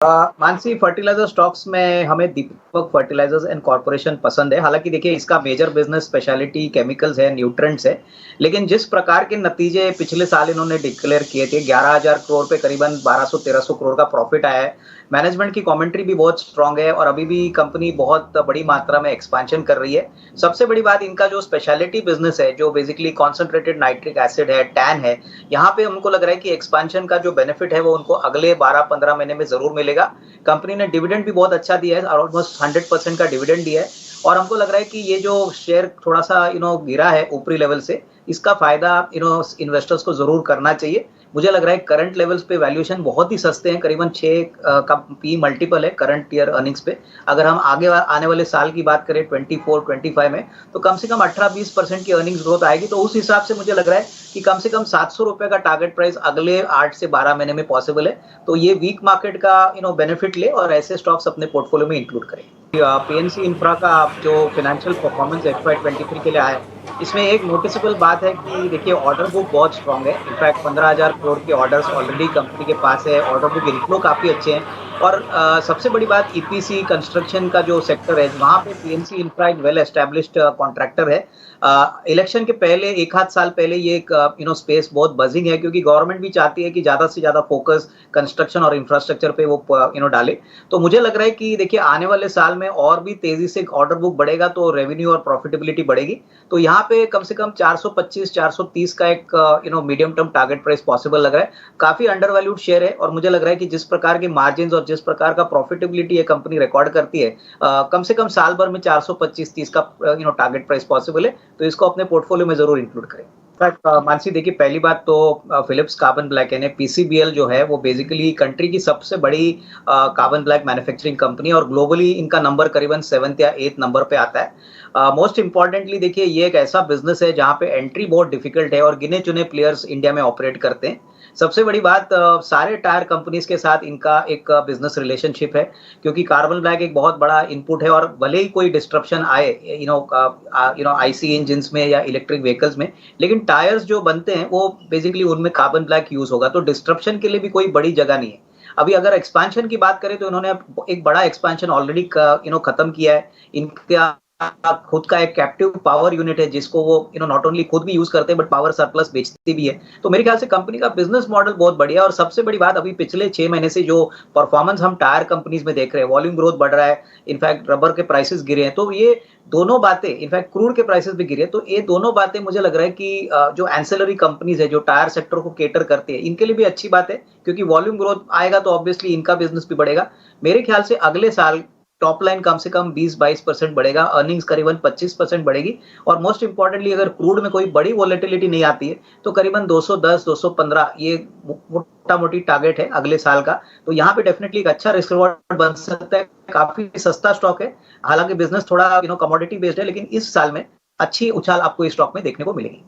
Mansi fertiliser stocks में हमें दीपक fertilisers and corporation पसंद है। हालांकि देखिए इसका मेजर बिजनेस स्पेशलिटी केमिकल्स है, न्यूट्रेंट्स है। लेकिन जिस प्रकार के नतीजे पिछले साल इन्होंने डिक्लेयर किए थे, 11,000 करोड़ पे करीबन 1200-1300 करोड़ का प्रॉफिट आया है। मैनेजमेंट की कमेंट्री भी बहुत स्ट्रांग है और अभी भी कंपनी बहुत बड़ी मात्रा में एक्सपेंशन कर रही है। सबसे बड़ी बात, इनका जो स्पेशलिटी बिजनेस है, जो बेसिकली कॉन्सेंट्रेटेड नाइट्रिक एसिड है, टैन है, यहाँ पे हमको लग रहा है कि एक्सपेंशन का जो बेनिफिट है वो उनको अगले 12-15 महीने में जरूर मिलेगा। कंपनी ने डिविडेंड भी बहुत अच्छा दिया है, ऑलमोस्ट 100% का डिविडेंड दिया है। और हमको लग रहा है कि ये जो शेयर थोड़ा सा गिरा है ऊपरी लेवल से, इसका फायदा इन्वेस्टर्स को जरूर करना चाहिए। मुझे लग रहा है करंट लेवल्स पे वैल्यूएशन बहुत ही सस्ते हैं, करीबन 6 का पी मल्टीपल है करंट ईयर अर्निंग्स पे। अगर हम आगे आने वाले साल की बात करें 24-25 में, तो कम से कम 18-20% की अर्निंग्स ग्रोथ आएगी। तो उस हिसाब से मुझे लग रहा है कि कम से कम 700 रुपए का टारगेट प्राइस अगले 8 से 12 महीने में पॉसिबल है। तो ये वीक मार्केट का बेनिफिट ले और ऐसे स्टॉक्स अपने पोर्टफोलियो में इंक्लूड करें। पीएनसी इंफ्रा का जो फाइनेंशियल परफॉर्मेंस FY23 के लिए आया है, इसमें एक नोटिसेबल बात है कि देखिए ऑर्डर बुक बहुत स्ट्रांग है। इनफैक्ट 15,000 करोड़ के ऑर्डर्स ऑलरेडी कंपनी के पास है। ऑर्डर बुक इनफ्लो काफी अच्छे हैं। और सबसे बड़ी बात, ईपीसी कंस्ट्रक्शन का जो सेक्टर है, वहां पे पीएनसी इंफ्रा एक वेल एस्टेब्लिश्ड कॉन्ट्रैक्टर है। इलेक्शन के पहले एक आध साल पहले ये एक स्पेस बहुत बजिंग है, क्योंकि गवर्नमेंट भी चाहती है कि ज्यादा से ज्यादा फोकस कंस्ट्रक्शन और इंफ्रास्ट्रक्चर पे वो डाले। तो मुझे लग रहा है कि देखिए आने वाले साल में और भी तेजी से ऑर्डर बुक बढ़ेगा तो रेवेन्यू और प्रॉफिटेबिलिटी बढ़ेगी। तो यहाँ पे कम से कम 425-430 का एक medium term target price possible लग रहा है। काफी अंडर वैल्यूड शेयर है और मुझे लग रहा है कि जिस प्रकार के मार्जिन और जिस प्रकार का प्रॉफिटेबिलिटी ये कंपनी रिकॉर्ड करती है, कम से कम साल भर में 425-30 का टारगेट प्राइस पॉसिबल है। तो इसको अपने पोर्टफोलियो में जरूर इंक्लूड करें। मानसी देखिए, पहली बात तो फिलिप्स कार्बन ब्लैक यानी पीसीबीएल जो है वो बेसिकली कंट्री की सबसे बड़ी कार्बन ब्लैक मैन्युफैक्चरिंग कंपनी, और ग्लोबली इनका नंबर करीबन 7th या 8th नंबर पे आता है। मोस्ट इंपॉर्टेंटली देखिए, ये एक ऐसा बिजनेस है जहां पे एंट्री बहुत डिफिकल्ट है और गिने चुने प्लेयर्स इंडिया में ऑपरेट करते हैं। सबसे बड़ी बात, सारे टायर कंपनीज के साथ इनका एक बिजनेस रिलेशनशिप है, क्योंकि कार्बन ब्लैक एक बहुत बड़ा इनपुट है। और भले ही कोई डिस्ट्रप्शन आए आईसी इंजन में या इलेक्ट्रिक व्हीकल्स में, लेकिन टायर्स जो बनते हैं वो बेसिकली उनमें कार्बन ब्लैक यूज होगा। तो डिस्ट्रप्शन के लिए भी कोई बड़ी जगह नहीं है। अभी अगर एक्सपेंशन की बात करें तो इन्होंने एक बड़ा एक्सपेंशन ऑलरेडी खत्म किया है। इनका खुद का एक कैप्टिव पावर यूनिट है, जिसको वो नॉट ओनली खुद भी यूज करते हैं बट पावर सरप्लस बेचती भी है। तो मेरे ख्याल से कंपनी का बिजनेस मॉडल बहुत बढ़िया है। और सबसे बड़ी बात, अभी पिछले 6 महीने से जो परफॉर्मेंस हम टायर कंपनीज में देख रहे हैं, वॉल्यूम ग्रोथ बढ़ रहा है, इनफैक्ट रबर के प्राइसेस गिरे हैं। तो ये दोनों बातें, इनफैक्ट क्रूड के प्राइसेस भी गिरे हैं। तो ये दोनों बातें मुझे लग रहा है कि जो एंसिलरी कंपनीज है जो टायर सेक्टर को केटर करती है, इनके लिए भी अच्छी बात है, क्योंकि वॉल्यूम ग्रोथ आएगा तो ऑब्वियसली इनका बिजनेस भी बढ़ेगा। मेरे ख्याल से अगले साल टॉप लाइन कम से कम 20-22% बढ़ेगा, अर्निंग्स करीबन 25% बढ़ेगी। और मोस्ट इंपॉर्टेंटली, अगर क्रूड में कोई बड़ी वॉलेटिलिटी नहीं आती है तो करीबन 210-215 ये मोटा मोटी टारगेट है अगले साल का। तो यहाँ पे डेफिनेटली एक अच्छा रिस्क रिवॉर्ड बन सकता है। काफी सस्ता स्टॉक है, हालांकि बिजनेस थोड़ा कमोडिटी बेस्ड है, लेकिन इस साल में अच्छी उछाल आपको इस स्टॉक में देखने को मिलेगी।